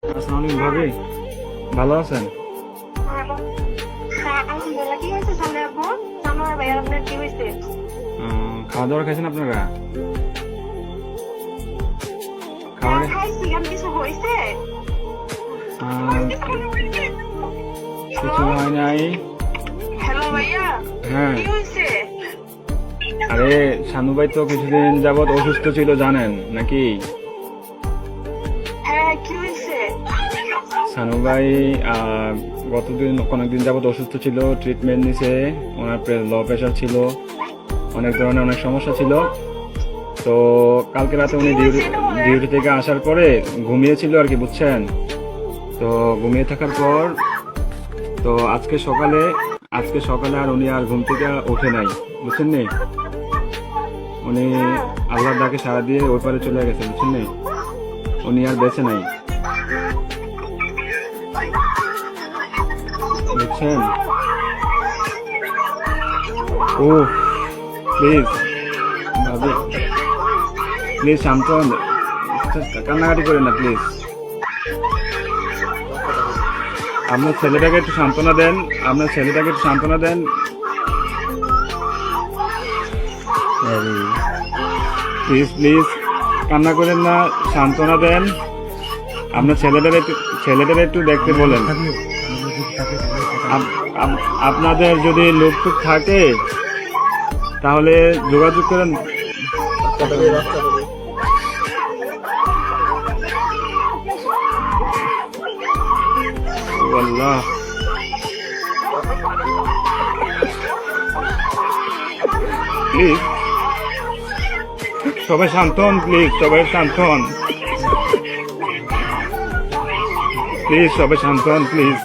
আসসালামু আলাইকুম ভাবি, ভালো আছেন? আলহামদুলিল্লাহ। কি হয়েছে সামনে আপু? সামনে ভাইয়ার আপনার কি হয়েছে? খাওয়া দাওয়া খাইছেন আপনারা? হ্যাঁ খাবারে খাইছি। আমি কিছু হয়েছে? কিছু হয় নাই। হ্যালো ভাইয়া, হ্যাঁ, কি হয়েছে? আরে শানু ভাই তো কিছুদিন যাবত অসুস্থ ছিল জানেন নাকি? হ্যাঁ কি হয়েছে? শানু ভাই অনেকদিন যাবত অসুস্থ ছিল, ট্রিটমেন্ট নিছে। ওনার লো প্রেশার ছিল, অনেক ধরনের অনেক সমস্যা ছিল। তো কালকে রাতে উনি ডিউটি থেকে আসার পরে ঘুমিয়েছিল আর কি, বুঝছেন? তো ঘুমিয়ে থাকার পর তো আজকে সকালে আর উনি আর ঘুম থেকে ওঠে নাই, বুঝছেন নি? উনি আল্লাহর ডাকে সাড়া দিয়ে ওই পারে চলে গেছে, বুঝছেন নি? উনি আর বেঁচে নাই, বুঝছেন? ও প্লিজ ভাবি, প্লিজ শান্ত হন, কান্নাকাটি করেন না প্লিজ। আপনার ছেলেটাকে একটু সান্ত্বনা দেন, প্লিজ প্লিজ কান্না করেন না, সান্ত্বনা দেন। আপনার ছেলেটার একটু দেখতে বলেন। আপনাদের যদি লোক টুক থাকে তাহলে যোগাযোগ করেন। ও আল্লাহ, প্লিজ সবাই শান্ত হন, প্লিজ সবাই শান্ত হন, প্লিজ সবাই শান্ত হন, প্লিজ।